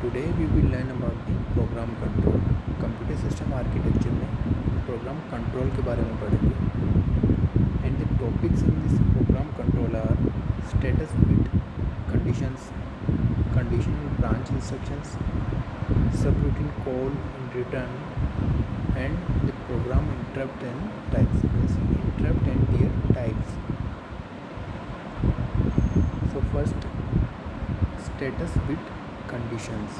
Today we will learn about the program control. Computer system architecture में program control के बारे में पढ़ेंगे and the topics in this program control are status bit conditions, conditional branch instructions, subroutine call in return and the program interrupt and types, means interrupt and their types. So first, status bit conditions.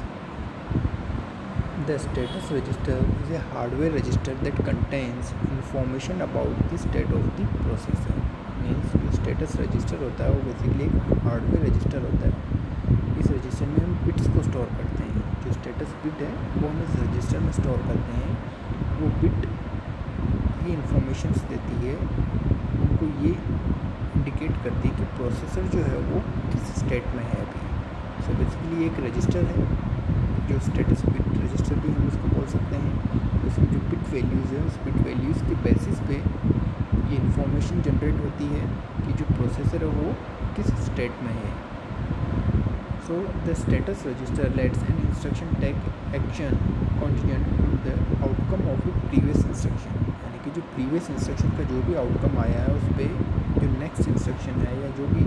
The status register is a hardware register that contains information about the state of the processor. Means जो status register होता है वो basically एक hardware register होता है. इस register में हम बिट्स को स्टोर करते हैं. जो स्टेटस बिट है वो हम इस रजिस्टर में स्टोर करते हैं. वो बिट ये इंफॉर्मेशंस देती है, हमको ये इंडिकेट करती है कि प्रोसेसर जो है वो किस स्टेट में है अभी. सो बेसिकली एक रजिस्टर है जो स्टेटस बिट रजिस्टर भी हम उसको बोल सकते हैं. इसमें जो बिट वैल्यूज़ है उस बिट वैल्यूज़ के बेसिस पे ये इंफॉर्मेशन जनरेट होती है कि जो प्रोसेसर है वो किस स्टेट में है. So the status register lets an instruction take action contingent to the outcome of the previous instruction. यानी कि जो प्रीवियस इंस्ट्रक्शन का जो भी आउटकम आया है उस पर जो नेक्स्ट इंस्ट्रक्शन है या जो भी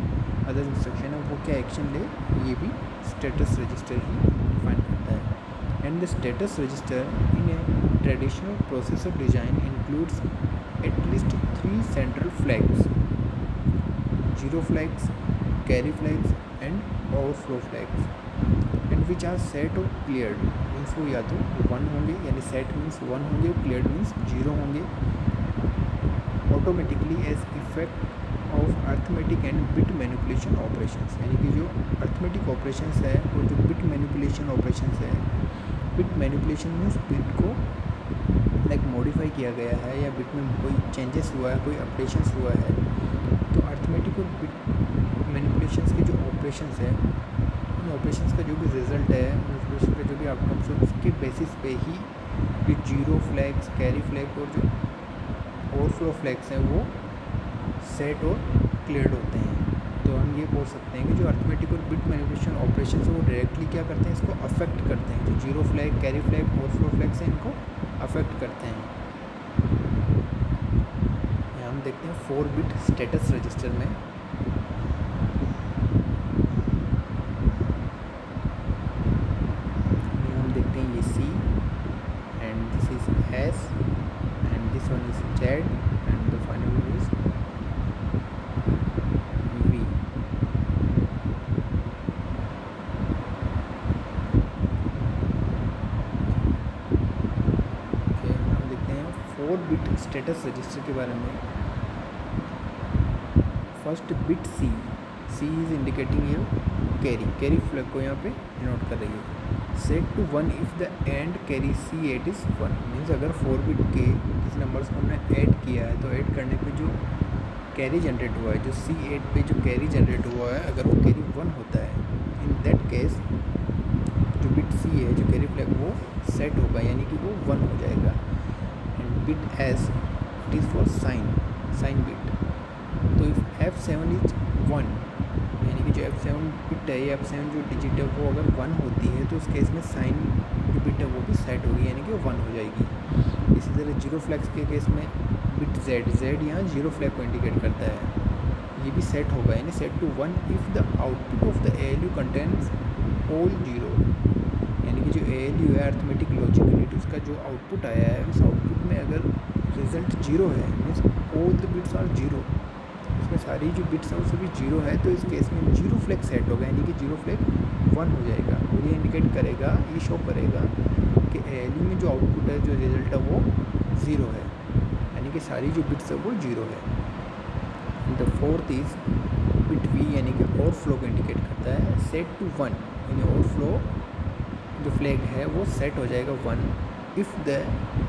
अदर इंस्ट्रक्शन है वो क्या एक्शन ले, ये भी स्टेटस रजिस्टर ही डिफाइन करता है. And the status register in a traditional processor design includes at least 3 central flags, zero flags, carry flags and overflow flags, and which are set और क्लियर्ड. मीन्स वो या तो 1 होंगे, यानी सेट मीन्स 1 होंगे, cleared means 0 होंगे, automatically as effect of arithmetic and bit manipulation operations. यानी कि जो अर्थमेटिक ऑपरेशंस है और जो बिट मैनिपुलेशन ऑपरेशंस है, बिट मैनिपुलेशन मीन्स बिट को लाइक मॉडिफाई किया गया है या बिट में कोई चेंजेस हुआ है, कोई अपडेशंस हुआ है. तो अर्थमेटिक और बिट मैनिपुलेशंस के जो ऑपरेशंस है, उन ऑपरेशंस का जो भी रिजल्ट है, उन ऑपरेशन का जो भी आउटकम्स है, उसके बेसिस पे ही जो जीरो फ्लैग्स, कैरी फ्लैग और जो ओवरफ्लो फ्लैग्स हैं वो सेट और क्लियर्ड होते हैं. तो हम ये बोल सकते हैं कि जो अर्थमेटिक और बिट मैनिपुलेशन ऑपरेशन है वो डायरेक्टली क्या करते हैं, इसको अफेक्ट करते हैं. जो zero flag, carry flag, overflow flags हैं इनको अफेक्ट करते हैं. यहाँ हम देखते हैं 4 बिट स्टेटस रजिस्टर में हम देखते हैं ये C and this is S and this one is Z and the final one is V. Okay, हम देखते हैं 4 बिट स्टेटस रजिस्टर के बारे में. First bit C is indicating your carry flag को यहाँ पे डिनोट कर रही है. Set to 1 if the end carry C8 is 1. Means अगर 4 बिट के किसी नंबर्स को हमने ऐड किया है तो ऐड करने पे जो कैरी जनरेट हुआ है, जो C8 पे जो कैरी जनरेट हुआ है, अगर वो कैरी 1 होता है, इन दैट केस जो बिट C है, जो कैरी फ्लैग वो सेट होगा, यानी कि वो 1 हो जाएगा. And bit S it is for sign bit. तो इफ़ F7 इज 1, यानी कि जो F7 बिट है या F7 जो डिजिट है वो अगर 1 होती है तो उस केस में साइन जो बिट है वो भी सेट होगी, यानी कि 1 हो जाएगी. इसी तरह जीरो फ्लैग्स के केस में बिट Z यहाँ जीरो फ्लैग को इंडिकेट करता है, ये भी सेट होगा, यानी set to 1 if the output of the ALU contents all zero. यानी कि जो ALU है अर्थमेटिक लॉजिक यूनिट, उसका जो आउटपुट आया है उस आउटपुट में अगर रिजल्ट 0 है, means all the bits are 0, उसमें सारी जो बिट्स हैं वो सभी 0 है, तो इस केस में जीरो फ्लैग सेट होगा, यानी कि जीरो फ्लैग 1 हो जाएगा. और ये इंडिकेट करेगा, ये शो करेगा कि ALU में जो आउटपुट है, जो रिजल्ट है वो 0 है, यानी कि सारी जो बिट्स है वो 0 है. The fourth is bit V, यानी कि ओवरफ्लो को इंडिकेट करता है. सेट टू 1, यानी ओवरफ्लो जो फ्लैग है वो सेट हो जाएगा 1 इफ़ द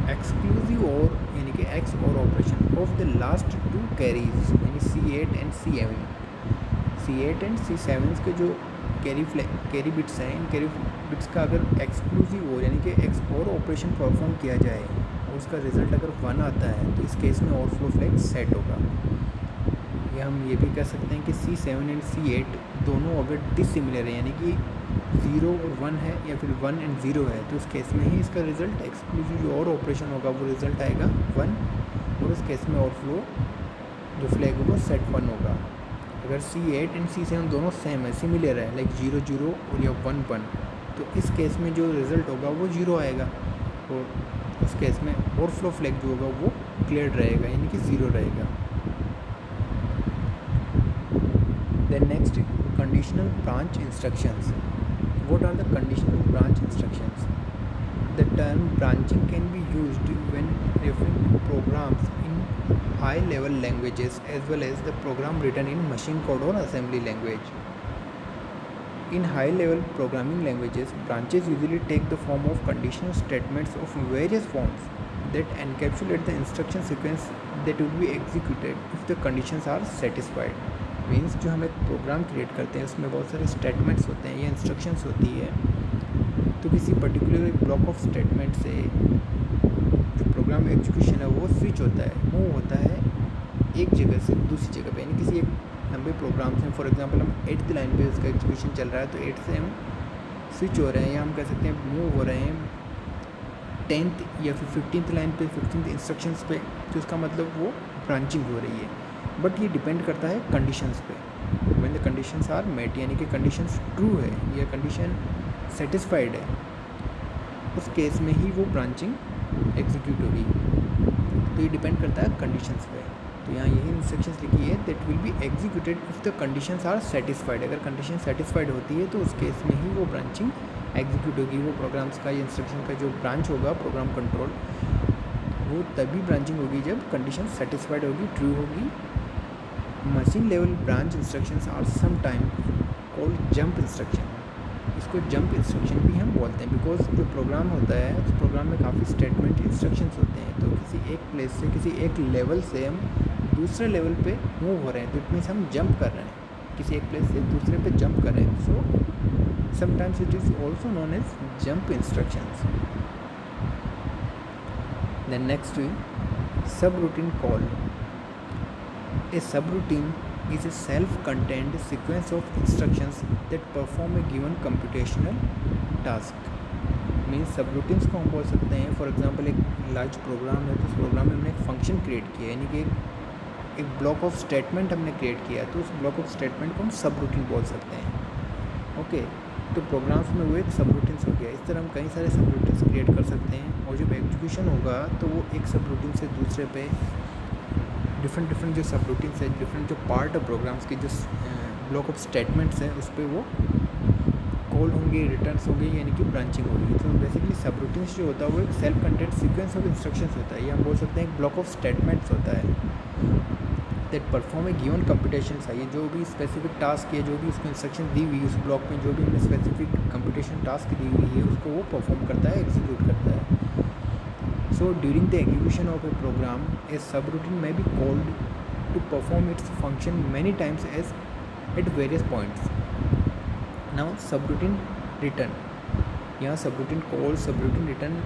एक्सक्लूसिव और, यानी कि एक्स और operation of the last 2 carries, यानी C8 एंड C7 के जो कैरी बिट्स हैं, इन कैरी बिट्स का अगर एक्सक्लूसिव हो, यानी कि एक्स और ऑपरेशन परफॉर्म किया जाए और उसका रिजल्ट अगर 1 आता है तो इस केस में ओवरफ्लो फ्लैग सेट होगा. या हम ये भी कह सकते हैं कि C7 एंड C8 दोनों अगर डिसिमिलर है यानी कि 0 और 1 है या फिर 1 एंड 0 है, तो उस केस में ही इसका रिज़ल्ट एक्सक्लूसिव जो और ऑपरेशन होगा वो रिज़ल्ट आएगा 1, और उस केस में ओवरफ्लो जो फ्लैग होगा सेट 1 होगा। अगर C8 एंड C7 दोनों सेम है, सिमिलर है, लाइक 0 0 और या 1 1, तो इस केस में जो रिज़ल्ट होगा वो 0 आएगा, और उस केस में ओवरफ्लो फ्लैग जो होगा वो क्लियर रहेगा यानी कि 0 रहेगा। Then next, conditional branch instructions. What are the conditional branch instructions? The term branching can be used when referring to programs in high-level languages as well as the program written in machine code or assembly language. In high-level programming languages, branches usually take the form of conditional statements of various forms that encapsulate the instruction sequence that will be executed if the conditions are satisfied. Means जो हम एक program create करते हैं उसमें बहुत सारे statements होते हैं या इंस्ट्रक्शंस होती है, तो किसी पर्टिकुलर ब्लॉक ऑफ स्टेटमेंट से जो प्रोग्राम एग्जीक्यूशन है वो स्विच होता है, मूव होता है एक जगह से दूसरी जगह पे, यानी किसी एक लंबे प्रोग्राम से फॉर एग्जांपल हम 8th लाइन पे उसका एग्जीक्यूशन चल रहा है, तो 8 से हम स्विच हो रहे हैं या हम कह सकते हैं मूव हो रहे हैं 10th या फिर 15th लाइन पे 15th इंस्ट्रक्शंस पे, तो उसका मतलब वो ब्रांचिंग हो रही है। बट ये डिपेंड करता है कंडीशंस पे। When the conditions are met यानी कि कंडीशंस ट्रू है या कंडीशन सेटिस्फाइड है, उस केस में ही वो ब्रांचिंग एग्जीक्यूट होगी। तो ये डिपेंड करता है कंडीशंस पे। तो यहाँ यही इंस्ट्रक्शंस लिखी है that will be executed if the conditions are satisfied. अगर कंडीशन सेटिस्फाइड होती है तो उस केस में ही वो ब्रांचिंग एग्जीक्यूट होगी। वो प्रोग्राम्स का या इंस्ट्रक्शन का जो ब्रांच होगा प्रोग्राम कंट्रोल, वो तभी ब्रांचिंग होगी जब कंडीशन सेटिस्फाइड होगी, ट्रू होगी। Machine level branch instructions are sometimes called jump instruction. इसको जंप इंस्ट्रक्शन भी हम बोलते हैं बिकॉज जो प्रोग्राम होता है उस प्रोग्राम में काफ़ी स्टेटमेंट इंस्ट्रक्शंस होते हैं, तो किसी एक प्लेस से किसी एक लेवल से हम दूसरे लेवल पे मूव हो रहे हैं, तो इट मीन्स हम जंप कर रहे हैं, किसी एक प्लेस से दूसरे पे जंप कर रहे हैं। So sometimes it is also known as jump instructions. Then next subroutine call. A subroutine is a self-contained sequence of instructions that perform a given computational task. Means subroutines को हम बोल सकते हैं, for example एक large programme है तो उस programme में हमने एक फंक्शन क्रिएट किया, यानी कि एक ब्लॉक ऑफ स्टेटमेंट हमने क्रिएट किया, तो उस ब्लॉक ऑफ स्टेटमेंट को हम सबरूटीन बोल सकते हैं। ओके, तो प्रोग्राम्स में वो एक सबरूटीन्स हो गया। इस तरह हम कई सारे सबरूटीन्स क्रिएट कर सकते हैं, और जब एग्जीक्यूशन होगा तो वो एक सबरूटीन से दूसरे पे डिफरेंट जो सब रूटीन्स है, डिफरेंट जो पार्ट है प्रोग्राम्स की, जो ब्लॉक ऑफ स्टेटमेंट्स हैं उस पर वो कॉल होंगे, रिटर्न्स होंगे, यानी कि ब्रांचिंग होगी। तो बेसिकली सब रूटीन्स जो होता है वो एक self content sequence of instructions होता है, या हम बोल सकते हैं एक ब्लॉक ऑफ स्टेटमेंट्स होता है that perform a given computation है। जो भी स्पेसिफिक टास्क है, जो भी उसको इंस्ट्रक्शन दी हुई है उस ब्लॉक में, जो भी हमने स्पेसिफिक कंप्यूटेशन टास्क दी हुई है उसको वो परफॉर्म करता है, एग्जीक्यूट करता है। So during the execution of a program, a subroutine may be called to perform its function many times as at various points. Now subroutine return, यहाँ subroutine call, subroutine return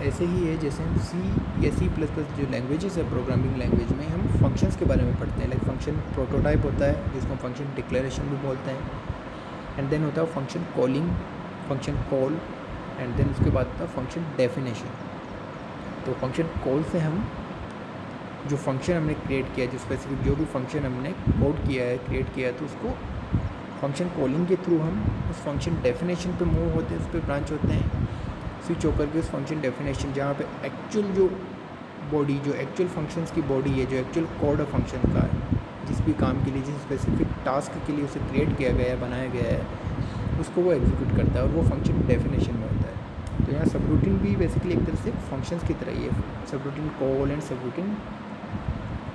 ऐसे ही है जैसे हम C या C++ जो languages है programming language में, हम फंक्शंस के बारे में पढ़ते हैं। लाइक फंक्शन प्रोटोटाइप होता है जिसको हम फंक्शन डिक्लेरेशन भी बोलते हैं, एंड देन होता है function calling, function call, and then उसके बाद होता है फंक्शन डेफिनेशन। तो फंक्शन कॉल से हम जो फंक्शन हमने क्रिएट किया, जो स्पेसिफिक जो भी फंक्शन हमने कोड किया है, क्रिएट किया है, तो उसको फंक्शन कॉलिंग के थ्रू हम उस फंक्शन डेफिनेशन पे मूव होते हैं, उस पर ब्रांच होते हैं, स्विच होकर के उस फंक्शन डेफिनेशन जहाँ पे एक्चुअल जो बॉडी, जो एक्चुअल फंक्शंस की बॉडी है, जो एक्चुअल कोड है फंक्शन का, जिस भी काम के लिए, जिस स्पेसिफिक टास्क के लिए उसे क्रिएट किया गया है, बनाया गया है, उसको वो एग्जीक्यूट करता है, और वो फंक्शन डेफिनेशन में होता है। तो यहाँ सबरूटीन भी बेसिकली एक तरह से फंक्शंस की तरह ही है, subroutine call and subroutine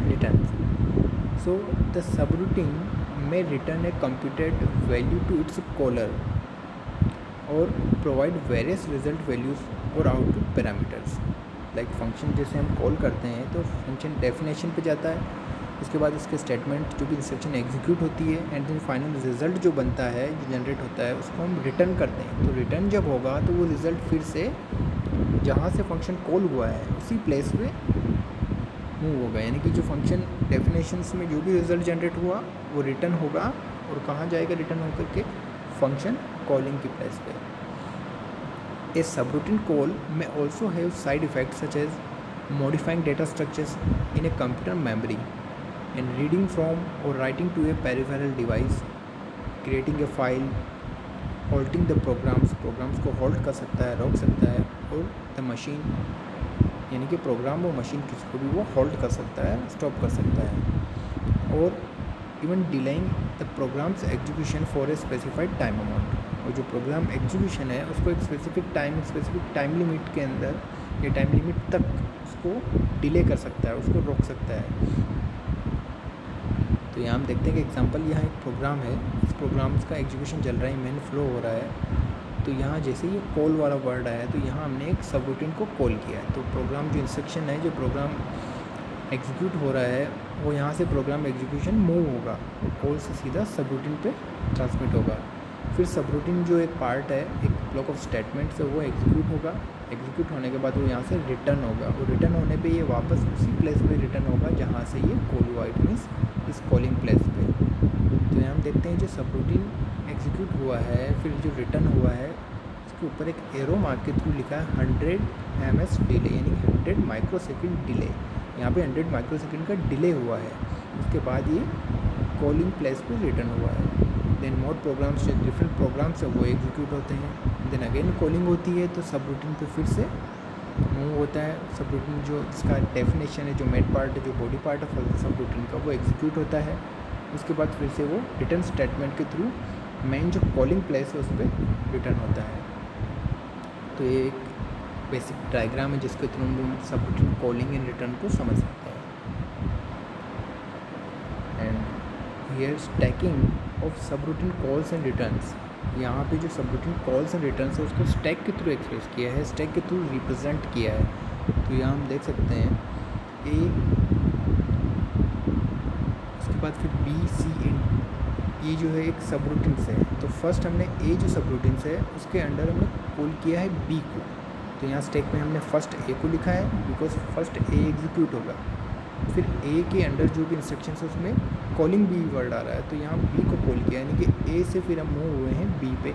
return. So the subroutine में return a computed value to its caller और प्रोवाइड वेरियस रिजल्ट वैल्यूज और आउटपुट पैरामीटर्स। लाइक फंक्शन जैसे हम कॉल करते हैं तो फंक्शन डेफिनेशन पे जाता है, उसके बाद उसके स्टेटमेंट जो भी इंस्ट्रक्शन एग्जीक्यूट होती है, एंड देन फाइनल रिजल्ट जो बनता है, जो जनरेट होता है, उसको हम रिटर्न करते हैं। तो रिटर्न जब होगा तो वो रिज़ल्ट फिर से जहाँ से फंक्शन कॉल हुआ है उसी प्लेस पे मूव होगा, यानी कि जो फंक्शन डेफिनेशंस में जो भी रिज़ल्ट जनरेट हुआ वो रिटर्न होगा, और कहाँ जाएगा रिटर्न होकर के, फंक्शन कॉलिंग की प्लेस पे। ए सबरूटीन कॉल में also have side effect such as modifying data structures in a computer memory and reading from और writing to a peripheral device, creating a file, halting the programs को halt कर सकता है, रोक सकता है, और द मशीन यानी कि प्रोग्राम और मशीन किसी को भी वो होल्ड कर सकता है, स्टॉप कर सकता है, और even delaying the program's execution for a specified time amount, और जो प्रोग्राम एग्जीक्यूशन है उसको एक स्पेसिफिक टाइम लिमिट के अंदर या टाइम लिमिट तक उसको डिले कर सकता है, उसको रोक सकता है। तो यहाँ हम देखते हैं कि एग्जांपल, यहाँ एक प्रोग्राम है, इस प्रोग्राम का एग्जीक्यूशन चल रहा है, मेन फ्लो हो रहा है। तो यहाँ जैसे ये कॉल वाला वर्ड आया तो यहाँ हमने एक सब रूटीन को कॉल किया है। तो प्रोग्राम जो इंस्ट्रक्शन है, जो प्रोग्राम एग्जीक्यूट हो रहा है, वो यहाँ से प्रोग्राम एग्जीक्यूशन मूव होगा, कॉल से सीधा सब रूटीन पे ट्रांसमिट होगा। फिर सब रूटीन जो एक पार्ट है, एक ब्लॉक ऑफ स्टेटमेंट से, वो एग्जीक्यूट होगा। एग्जीक्यूट होने के बाद वो यहाँ से रिटर्न होगा, और रिटर्न होने पे ये वापस उसी प्लेस पे रिटर्न होगा जहाँ से ये कॉल हुआ, इट मीन्स इस कॉलिंग प्लेस पे। तो यहाँ हम देखते हैं जो सब रूटीन एग्जीक्यूट हुआ है, फिर जो रिटर्न हुआ है, उसके ऊपर एक एरो मार्क के थ्रू लिखा है 100 ms डिले, यानी 100 माइक्रोसेकंड डिले। यहाँ पे 100 माइक्रोसेकंड का डिले हुआ है, उसके बाद ये कॉलिंग प्लेस पे रिटर्न हुआ है। देन मोर प्रोग्राम्स, जो डिफरेंट प्रोग्राम्स है वो एग्जीक्यूट होते हैं। देन अगेन कॉलिंग होती है, तो सब रूटीन पे फिर से मूव होता है। सब रूटीन जो इसका डेफिनेशन है, जो मेन पार्ट है, जो बॉडी पार्ट है सब रूटीन का, वो एग्जीक्यूट होता है। उसके बाद फिर से वो रिटर्न स्टेटमेंट के थ्रू मेन जो कॉलिंग प्लेस है उस पर रिटर्न होता है। तो ये एक बेसिक डायग्राम है जिसके थ्रू हम सब रूटीन कॉलिंग एंड रिटर्न को समझ सकते हैं। एंड हियर स्टैकिंग ऑफ सब रूटीन कॉल्स एंड रिटर्न्स, यहाँ पे जो सब रूटीन कॉल्स एंड रिटर्न्स है उसको स्टैक के थ्रू एक्सप्रेस किया है, स्टैक के थ्रू रिप्रेजेंट किया है। तो यहाँ हम देख सकते हैं ए, उसके बाद फिर बी, सी एंड ये जो है एक सब रूटीन से है। तो फर्स्ट हमने ए जो सब रूटीन से है उसके अंडर हमने कॉल किया है बी को। तो यहाँ स्टैक में हमने फर्स्ट ए को लिखा है, बिकॉज फर्स्ट ए एग्जीक्यूट होगा। फिर ए के अंडर जो भी इंस्ट्रक्शन है उसमें कॉलिंग बी वर्ड आ रहा है, तो यहाँ बी को कॉल किया, यानी कि ए से फिर हम मूव हुए हैं बी पे।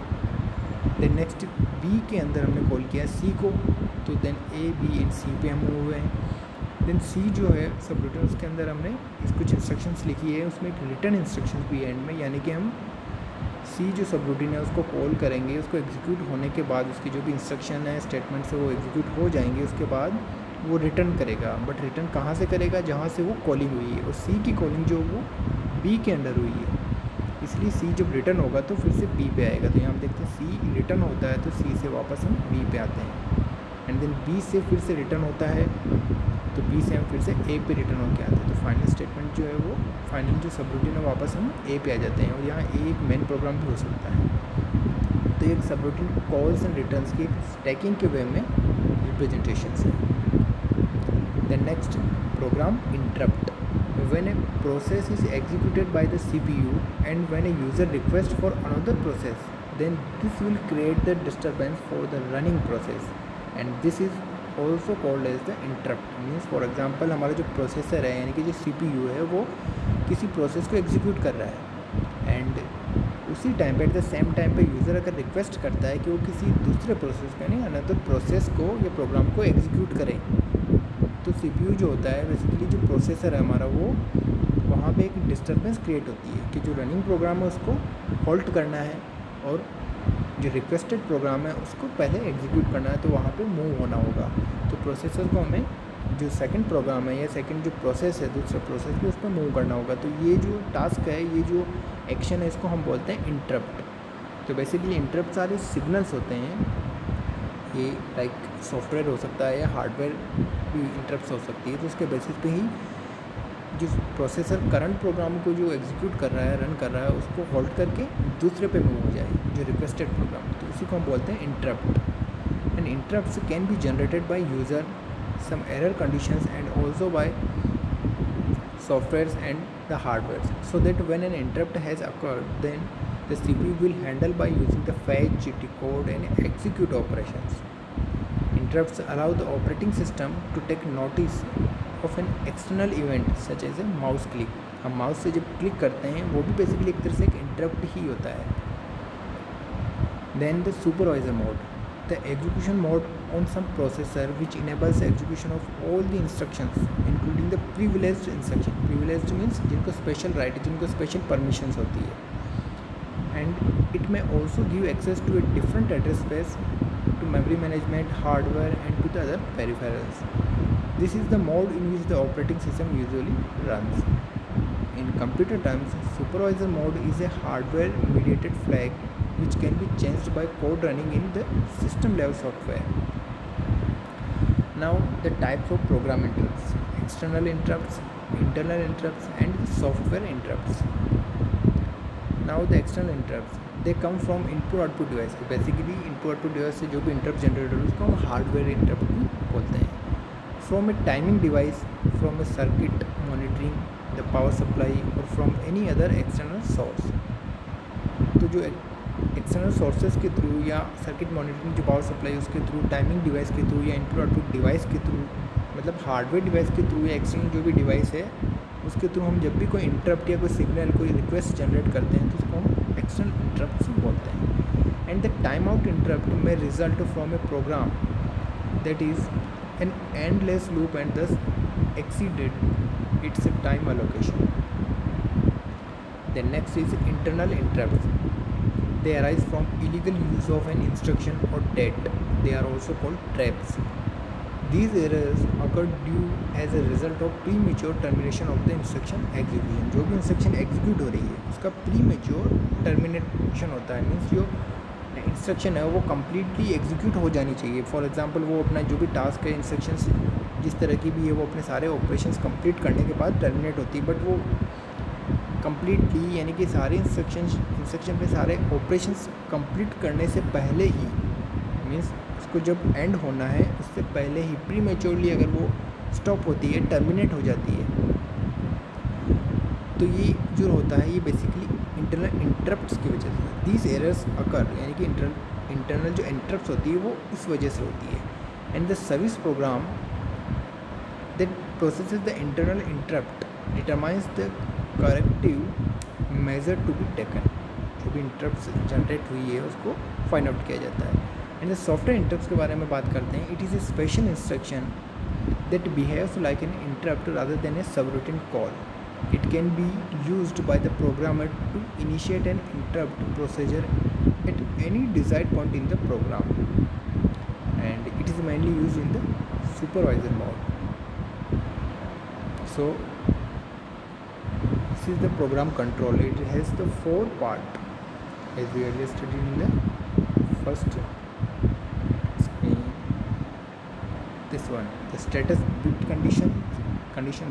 देन नेक्स्ट बी के अंदर हमने कॉल किया सी को, तो देन ए, बी एंड सी पे हम मूव हुए हैं। देन सी जो है सब रूटीन, उसके अंदर हमने कुछ इंस्ट्रक्शंस लिखी है, उसमें एक रिटर्न इंस्ट्रक्शन भी है एंड में, यानी कि हम सी जो सब रूटीन है उसको कॉल करेंगे, उसको एग्जीक्यूट होने के बाद उसकी जो भी इंस्ट्रक्शन है, स्टेटमेंट से वो एग्जीक्यूट हो जाएंगे, उसके बाद वो रिटर्न करेगा। बट रिटर्न कहाँ से करेगा, जहाँ से वो कॉलिंग हुई है, और सी की कॉलिंग जो वो बी के अंडर हुई है, इसलिए सी जब रिटर्न होगा तो फिर से बी पे आएगा। तो यहाँ हम देखते हैं सी रिटर्न होता है तो सी से वापस हम बी पे आते हैं, एंड देन बी से फिर से रिटर्न होता है तो बी से हम फिर से ए पे रिटर्न होकर आते हैं। तो फाइनल स्टेटमेंट जो है वो फाइनल जो सब रूटीन है वापस हम ए पे आ जाते हैं, और यहाँ ए एक मेन प्रोग्राम भी हो सकता है। तो एक subroutine calls and returns की स्टैकिंग के वे में रिप्रेजेंटेशन है। The next program interrupt, when a process is executed by the CPU and when a user requests for another process, then this will create the disturbance for the running process, and this is also called as the interrupt. Means for example हमारा जो processor है यानी कि जो CPU है वो किसी process को एग्जीक्यूट कर रहा है, एंड उसी टाइम पे एट द सेम टाइम पे यूज़र अगर रिक्वेस्ट करता है कि वो किसी दूसरे प्रोसेस का यानी अनदर प्रोसेस को या प्रोग्राम को एग्जीक्यूट करे, तो CPU जो होता है बेसिकली जो प्रोसेसर है हमारा, वो वहाँ पे एक डिस्टर्बेंस क्रिएट होती है कि जो रनिंग प्रोग्राम है उसको हॉल्ट करना है, और जो रिक्वेस्टेड प्रोग्राम है उसको पहले एग्जीक्यूट करना है, तो वहाँ पे मूव होना होगा। तो प्रोसेसर को हमें जो सेकंड प्रोग्राम है या सेकंड जो प्रोसेस है दूसरा प्रोसेस भी उस पर मूव करना होगा। तो ये जो टास्क है, ये जो एक्शन है, इसको हम बोलते हैं इंटरप्ट। तो बेसिकली इंटरप्ट सारे सिग्नल्स होते हैं, ये लाइक सॉफ्टवेयर हो सकता है या हार्डवेयर भी इंटरप्ट हो सकती है। तो उसके बेसिस पे ही जो प्रोसेसर करंट प्रोग्राम को जो एग्जीक्यूट कर रहा है, रन कर रहा है, उसको होल्ड करके दूसरे पे मूव हो जाए जो रिक्वेस्टेड प्रोग्राम, तो उसी को हम बोलते हैं interrupt. And interrupts can be generated by user, some error conditions and also by softwares and the hardware, so that when an interrupt has occurred, then the CPU will handle by using the fetch, decode and execute operations. Interrupts allow the operating system to take notice of an external event such as a mouse click. हम mouse से जब click करते हैं वो भी basically एक तरह से एक इंटरप्ट ही होता है. Then the supervisor mode, the execution mode on some processor which enables execution of all the instructions including the privileged instruction. Privileged means जिनको special right, जिनको special permissions होती है, and it may also give access to a different address space, to memory management, hardware and to the other peripherals. This is the mode in which the operating system usually runs. In computer terms, supervisor mode is a hardware mediated flag which can be changed by code running in the system level software. Now the types of program interrupts: external interrupts, internal interrupts and software interrupts. Now the external interrupts, they come from input output device. Basically input output device से जो भी interrupt generate हो उसको हम hardware interrupt भी बोलते हैं. From a timing device, from a circuit monitoring the power supply or from any other external source. तो जो एक्सटर्नल सोर्सेज के थ्रू या सर्किट मॉनिटरिंग जो पावर सप्लाई है उसके थ्रू, टाइमिंग डिवाइस के थ्रू या इनपुट आउटपुट डिवाइस के थ्रू, मतलब हार्डवेयर डिवाइस के थ्रू या एक्सटर्नल जो भी डिवाइस है उसके थ्रू हम जब भी कोई इंटरप्ट या कोई सिग्नल, कोई रिक्वेस्ट जनरेट करते हैं तो उसको हम एक्सटर्नल इंटरप्ट बोलते हैं. And the time out interrupt में result from a program that is an endless loop and thus exceeded its time allocation. Then next is internal interrupts. They arise from illegal use of an instruction or date. They are also called traps. These errors occur due as a result of premature termination of the instruction execution. जो भी instruction execute हो रही है उसका premature termination होता है. Means जो instruction है वो कम्प्लीटली एग्जीक्यूट हो जानी चाहिए. फॉर एग्जांपल वो अपना जो भी टास्क है, इंस्ट्रक्शंस जिस तरह की भी है, वो अपने सारे ऑपरेशंस कंप्लीट करने के बाद टर्मिनेट होती है. बट वो कम्प्लीटली यानी कि सारे इंस्ट्रक्शन पे सारे ऑपरेशंस कंप्लीट करने से पहले ही, मीन्स उसको जब एंड होना है उससे पहले ही प्रीमेच्योरली अगर वो स्टॉप होती है, टर्मिनेट हो जाती है, तो ये जो होता है ये बेसिकली इंटरनल इंटरप्ट्स की वजह से. दीज एरर्स अकर, यानी कि इंटरनल जो इंटरप्ट्स होती है वो इस वजह से होती है. And the service program that processes the internal interrupt determines the corrective measure to be taken. जो भी इंटरप्ट जनरेट हुई है उसको फाइंड आउट किया जाता है. एंड द सॉफ्टवेयर इंटरप्ट्स के बारे में बात करते हैं. It is a special instruction that behaves like an interrupt rather than A subroutine call. It can be used by the programmer to initiate an interrupt procedure at any desired point in the program, and it is mainly used in the supervisor mode. So this is the program control. It has the 4 parts as we earlier studied in the first screen. This one, the status bit condition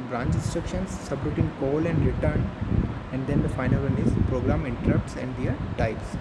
branch instructions, subroutine call and return, and then the final one is program interrupts and their types.